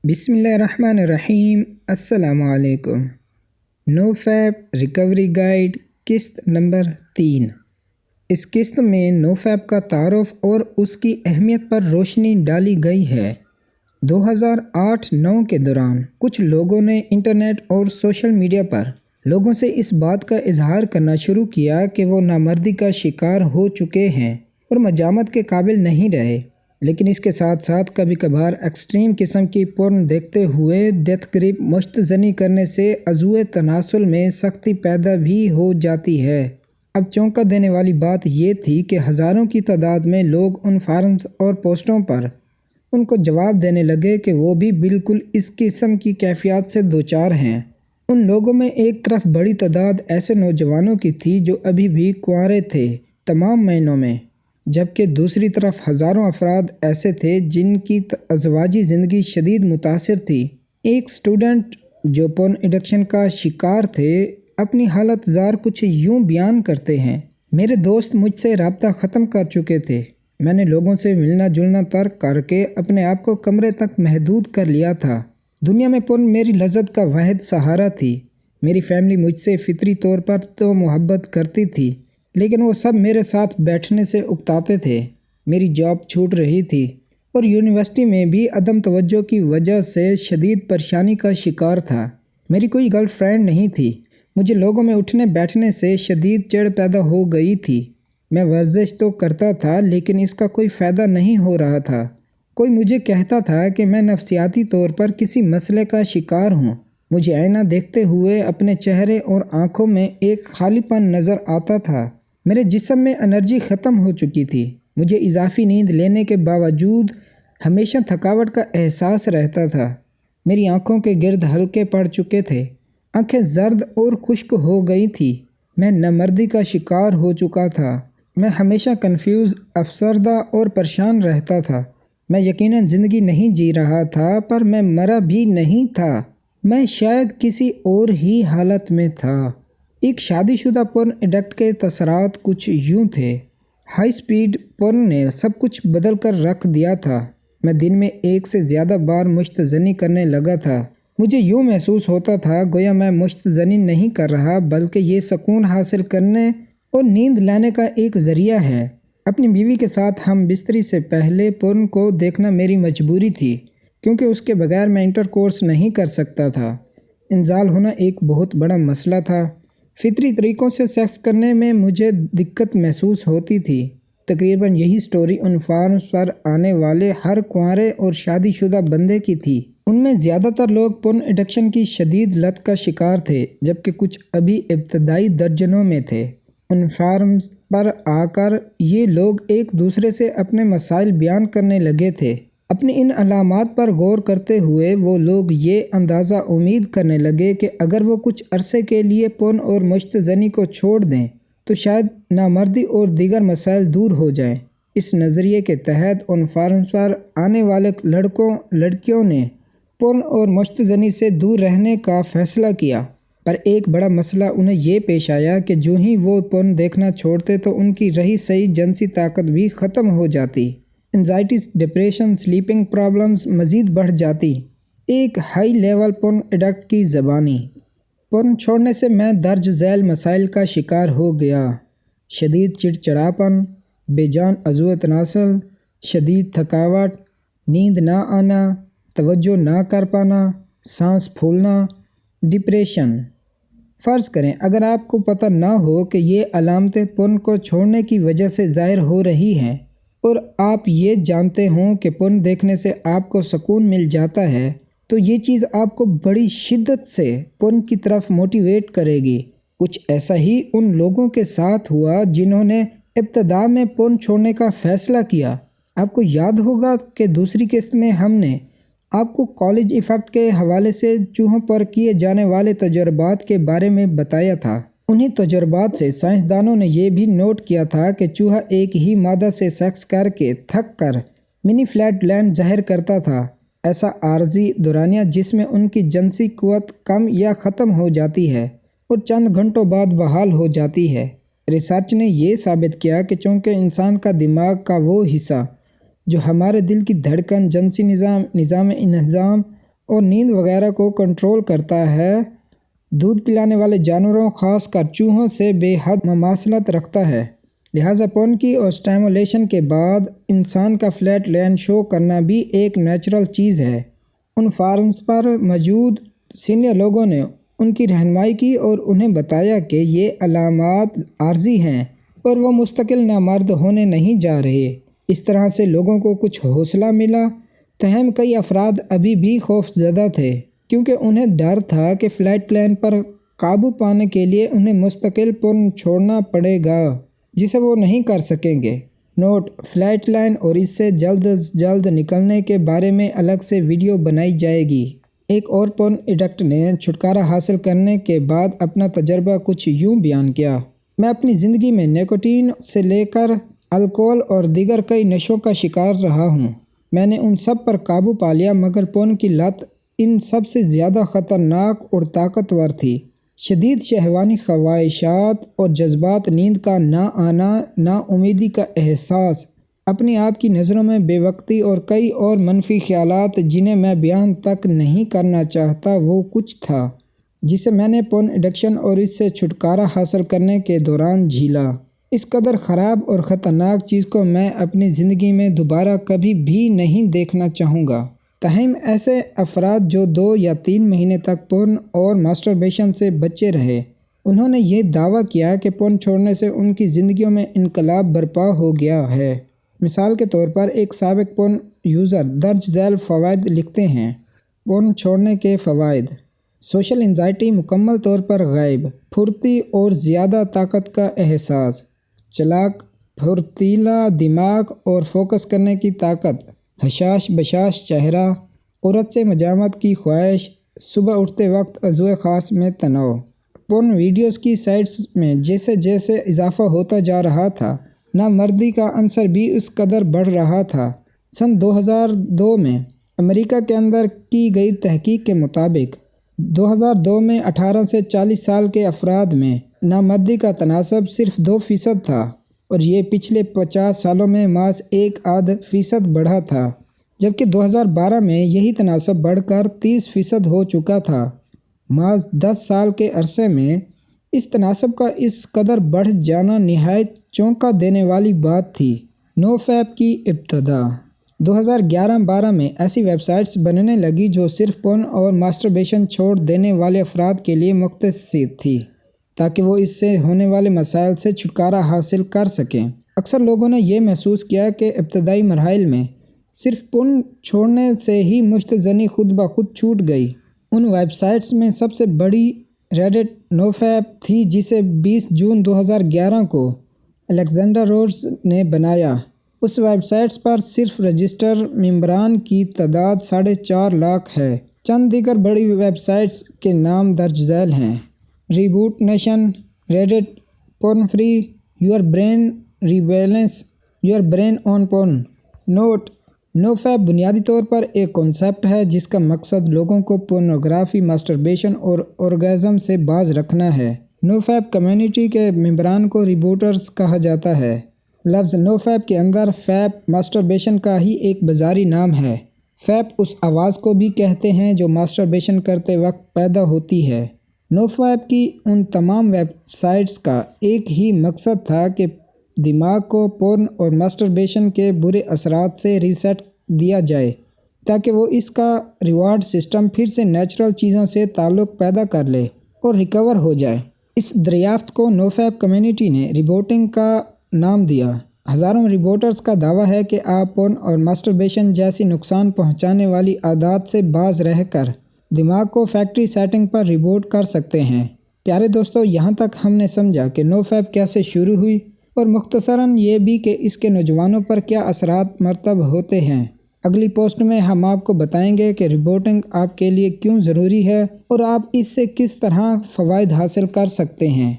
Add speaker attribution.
Speaker 1: بسم اللہ الرحمن الرحیم۔ السلام علیکم۔ نوفیپ ریکوری گائیڈ قسط نمبر 3۔ اس قسط میں نوفیپ کا تعارف اور اس کی اہمیت پر روشنی ڈالی گئی ہے۔ 2008-9 کے دوران کچھ لوگوں نے انٹرنیٹ اور سوشل میڈیا پر لوگوں سے اس بات کا اظہار کرنا شروع کیا کہ وہ نامردی کا شکار ہو چکے ہیں اور مجامت کے قابل نہیں رہے، لیکن اس کے ساتھ ساتھ کبھی کبھار ایکسٹریم قسم کی پورن دیکھتے ہوئے ڈیتھ گرپ مشت زنی کرنے سے عضوِ تناسل میں سختی پیدا بھی ہو جاتی ہے۔ اب چونکا دینے والی بات یہ تھی کہ ہزاروں کی تعداد میں لوگ ان فارمز اور پوسٹوں پر ان کو جواب دینے لگے کہ وہ بھی بالکل اس قسم کی کیفیات سے دوچار ہیں۔ ان لوگوں میں ایک طرف بڑی تعداد ایسے نوجوانوں کی تھی جو ابھی بھی کنوارے تھے تمام معنوں میں، جبکہ دوسری طرف ہزاروں افراد ایسے تھے جن کی ازواجی زندگی شدید متاثر تھی۔ ایک اسٹوڈنٹ جو پورن ایڈکشن کا شکار تھے اپنی حالت زار کچھ یوں بیان کرتے ہیں: میرے دوست مجھ سے رابطہ ختم کر چکے تھے، میں نے لوگوں سے ملنا جلنا ترک کر کے اپنے آپ کو کمرے تک محدود کر لیا تھا۔ دنیا میں پورن میری لذت کا واحد سہارا تھی۔ میری فیملی مجھ سے فطری طور پر تو محبت کرتی تھی، لیکن وہ سب میرے ساتھ بیٹھنے سے اکتاتے تھے۔ میری جاب چھوٹ رہی تھی اور یونیورسٹی میں بھی عدم توجہ کی وجہ سے شدید پریشانی کا شکار تھا۔ میری کوئی گرل فرینڈ نہیں تھی۔ مجھے لوگوں میں اٹھنے بیٹھنے سے شدید چڑ پیدا ہو گئی تھی۔ میں ورزش تو کرتا تھا لیکن اس کا کوئی فائدہ نہیں ہو رہا تھا۔ کوئی مجھے کہتا تھا کہ میں نفسیاتی طور پر کسی مسئلے کا شکار ہوں۔ مجھے آئینہ دیکھتے ہوئے اپنے چہرے اور آنکھوں میں ایک خالی پن نظر آتا تھا۔ میرے جسم میں انرجی ختم ہو چکی تھی۔ مجھے اضافی نیند لینے کے باوجود ہمیشہ تھکاوٹ کا احساس رہتا تھا۔ میری آنکھوں کے گرد حلقے پڑ چکے تھے، آنکھیں زرد اور خشک ہو گئی تھی۔ میں نامردی کا شکار ہو چکا تھا۔ میں ہمیشہ کنفیوز، افسردہ اور پریشان رہتا تھا۔ میں یقیناً زندگی نہیں جی رہا تھا پر میں مرا بھی نہیں تھا۔ میں شاید کسی اور ہی حالت میں تھا۔ ایک شادی شدہ پورن ایڈکٹ کے تاثرات کچھ یوں تھے: ہائی سپیڈ پورن نے سب کچھ بدل کر رکھ دیا تھا۔ میں دن میں ایک سے زیادہ بار مشت زنی کرنے لگا تھا۔ مجھے یوں محسوس ہوتا تھا گویا میں مشت زنی نہیں کر رہا بلکہ یہ سکون حاصل کرنے اور نیند لینے کا ایک ذریعہ ہے۔ اپنی بیوی کے ساتھ ہم بستری سے پہلے پورن کو دیکھنا میری مجبوری تھی، کیونکہ اس کے بغیر میں انٹرکورس نہیں کر سکتا تھا۔ انزال ہونا ایک بہت بڑا مسئلہ تھا۔ فطری طریقوں سے سیکس کرنے میں مجھے دقت محسوس ہوتی تھی۔ تقریباً یہی سٹوری ان فارمز پر آنے والے ہر کنوارے اور شادی شدہ بندے کی تھی۔ ان میں زیادہ تر لوگ پورن ایڈکشن کی شدید لت کا شکار تھے، جبکہ کچھ ابھی ابتدائی درجنوں میں تھے۔ ان فارمز پر آ کر یہ لوگ ایک دوسرے سے اپنے مسائل بیان کرنے لگے تھے۔ اپنی ان علامات پر غور کرتے ہوئے وہ لوگ یہ اندازہ امید کرنے لگے کہ اگر وہ کچھ عرصے کے لیے پورن اور مشت زنی کو چھوڑ دیں تو شاید نامردی اور دیگر مسائل دور ہو جائیں۔ اس نظریے کے تحت ان فارمز پر آنے والے لڑکوں لڑکیوں نے پورن اور مشت زنی سے دور رہنے کا فیصلہ کیا، پر ایک بڑا مسئلہ انہیں یہ پیش آیا کہ جو ہی وہ پورن دیکھنا چھوڑتے تو ان کی رہی سہی جنسی طاقت بھی ختم ہو جاتی۔ انزائٹی، ڈپریشن، سلیپنگ پرابلمز مزید بڑھ جاتی۔ ایک ہائی لیول پورن ایڈکٹ کی زبانی: پورن چھوڑنے سے میں درج ذیل مسائل کا شکار ہو گیا: شدید چڑچڑاپن، بے جان عضو تناسل، شدید تھکاوٹ، نیند نہ آنا، توجہ نہ کر پانا، سانس پھولنا، ڈپریشن۔ فرض کریں اگر آپ کو پتہ نہ ہو کہ یہ علامتیں پورن کو چھوڑنے کی وجہ سے ظاہر ہو رہی ہیں اور آپ یہ جانتے ہوں کہ پورن دیکھنے سے آپ کو سکون مل جاتا ہے، تو یہ چیز آپ کو بڑی شدت سے پورن کی طرف موٹیویٹ کرے گی۔ کچھ ایسا ہی ان لوگوں کے ساتھ ہوا جنہوں نے ابتدا میں پورن چھوڑنے کا فیصلہ کیا۔ آپ کو یاد ہوگا کہ دوسری قسط میں ہم نے آپ کو کالج ایفیکٹ کے حوالے سے چوہوں پر کیے جانے والے تجربات کے بارے میں بتایا تھا۔ انہی تجربات سے سائنسدانوں نے یہ بھی نوٹ کیا تھا کہ چوہا ایک ہی مادہ سے سیکس کر کے تھک کر منی فلیٹ لینڈ ظاہر کرتا تھا، ایسا عارضی دورانیہ جس میں ان کی جنسی قوت کم یا ختم ہو جاتی ہے اور چند گھنٹوں بعد بحال ہو جاتی ہے۔ ریسرچ نے یہ ثابت کیا کہ چونکہ انسان کا دماغ کا وہ حصہ جو ہمارے دل کی دھڑکن، جنسی نظام، نظام انہضام اور نیند وغیرہ کو کنٹرول کرتا ہے۔ دودھ پلانے والے جانوروں خاص کر چوہوں سے بے حد مماثلت رکھتا ہے، لہٰذا پون کی اور اسٹیمولیشن کے بعد انسان کا فلیٹ لائن شو کرنا بھی ایک نیچرل چیز ہے۔ ان فارمز پر موجود سینئر لوگوں نے ان کی رہنمائی کی اور انہیں بتایا کہ یہ علامات عارضی ہیں اور وہ مستقل نامرد ہونے نہیں جا رہے۔ اس طرح سے لوگوں کو کچھ حوصلہ ملا، تاہم کئی افراد ابھی بھی خوف زدہ تھے کیونکہ انہیں ڈر تھا کہ فلیٹ پلان پر قابو پانے کے لیے انہیں مستقل پن چھوڑنا پڑے گا جسے وہ نہیں کر سکیں گے۔ نوٹ: فلیٹ لائن اور اس سے جلد از جلد نکلنے کے بارے میں الگ سے ویڈیو بنائی جائے گی۔ ایک اور پون ایڈکٹ نے چھٹکارا حاصل کرنے کے بعد اپنا تجربہ کچھ یوں بیان کیا: میں اپنی زندگی میں نیکوٹین سے لے کر الکوہل اور دیگر کئی نشوں کا شکار رہا ہوں۔ میں نے ان سب پر قابو پا لیا مگر پون کی لت ان سب سے زیادہ خطرناک اور طاقتور تھی۔ شدید شہوانی خواہشات اور جذبات، نیند کا نہ آنا، نا امیدی کا احساس، اپنی آپ کی نظروں میں بے وقتی اور کئی اور منفی خیالات جنہیں میں بیان تک نہیں کرنا چاہتا، وہ کچھ تھا جسے میں نے پون ایڈکشن اور اس سے چھٹکارا حاصل کرنے کے دوران جھیلا۔ اس قدر خراب اور خطرناک چیز کو میں اپنی زندگی میں دوبارہ کبھی بھی نہیں دیکھنا چاہوں گا۔ تاہم ایسے افراد جو 2 یا 3 مہینے تک پورن اور ماسٹربیشن سے بچے رہے، انہوں نے یہ دعویٰ کیا کہ پورن چھوڑنے سے ان کی زندگیوں میں انقلاب برپا ہو گیا ہے۔ مثال کے طور پر ایک سابق پورن یوزر درج ذیل فوائد لکھتے ہیں: پورن چھوڑنے کے فوائد: سوشل انزائٹی مکمل طور پر غائب، پھرتی اور زیادہ طاقت کا احساس، چلاک پھرتیلا دماغ اور فوکس کرنے کی طاقت، حشاش بشاش چہرہ، عورت سے مجامت کی خواہش، صبح اٹھتے وقت عضو خاص میں تناؤ۔ پورن ویڈیوز کی سائٹس میں جیسے جیسے اضافہ ہوتا جا رہا تھا، نامردی کا عنصر بھی اس قدر بڑھ رہا تھا۔ سن 2002 میں امریکہ کے اندر کی گئی تحقیق کے مطابق 2002 میں 18 سے 40 سال کے افراد میں نامردی کا تناسب صرف 2% تھا اور یہ پچھلے 50 سالوں میں محض 1.5% بڑھا تھا، جبکہ 2012 میں یہی تناسب بڑھ کر 30% ہو چکا تھا۔ محض 10 سال کے عرصے میں اس تناسب کا اس قدر بڑھ جانا نہایت چونکا دینے والی بات تھی۔ نوفیپ کی ابتدا 2011-12 میں ایسی ویب سائٹس بننے لگی جو صرف پورن اور ماسٹربیشن چھوڑ دینے والے افراد کے لیے مختص تھی تاکہ وہ اس سے ہونے والے مسائل سے چھٹکارا حاصل کر سکیں۔ اکثر لوگوں نے یہ محسوس کیا کہ ابتدائی مراحل میں صرف پورن چھوڑنے سے ہی مشت زنی خود بخود چھوٹ گئی۔ ان ویب سائٹس میں سب سے بڑی ریڈٹ نوفیپ تھی جسے 20 جون 2011 کو الیگزینڈر روڈز نے بنایا۔ اس ویب سائٹس پر صرف رجسٹر ممبران کی تعداد 4.5 لاکھ ہے۔ چند دیگر بڑی ویب سائٹس کے نام درج ذیل ہیں: reboot nation, Reddit, porn free, your brain rebalance, your brain on porn. Note: NoFap بنیادی طور پر ایک کنسیپٹ ہے جس کا مقصد لوگوں کو پورنوگرافی، ماسٹربیشن اور اورگازم سے باز رکھنا ہے۔ نوفیپ کمیونٹی کے ممبران کو ریبوٹرز کہا جاتا ہے۔ لفظ نوفیپ کے اندر فیپ ماسٹربیشن کا ہی ایک بازاری نام ہے۔ فیپ اس آواز کو بھی کہتے ہیں جو ماسٹربیشن کرتے وقت پیدا ہوتی ہے۔ نوفیپ کی ان تمام ویب سائٹس کا ایک ہی مقصد تھا کہ دماغ کو پورن اور ماسٹربیشن کے برے اثرات سے ریسیٹ دیا جائے تاکہ وہ اس کا ریوارڈ سسٹم پھر سے نیچرل چیزوں سے تعلق پیدا کر لے اور ریکور ہو جائے۔ اس دریافت کو نوفیپ کمیونٹی نے ریبوٹنگ کا نام دیا۔ ہزاروں ریبوٹرز کا دعویٰ ہے کہ آپ پورن اور ماسٹربیشن جیسی نقصان پہنچانے والی عادات سے باز رہ کر دماغ کو فیکٹری سیٹنگ پر ریبوٹ کر سکتے ہیں۔ پیارے دوستو، یہاں تک ہم نے سمجھا کہ نوفیپ کیسے شروع ہوئی اور مختصراً یہ بھی کہ اس کے نوجوانوں پر کیا اثرات مرتب ہوتے ہیں۔ اگلی پوسٹ میں ہم آپ کو بتائیں گے کہ ریبوٹنگ آپ کے لیے کیوں ضروری ہے اور آپ اس سے کس طرح فوائد حاصل کر سکتے ہیں۔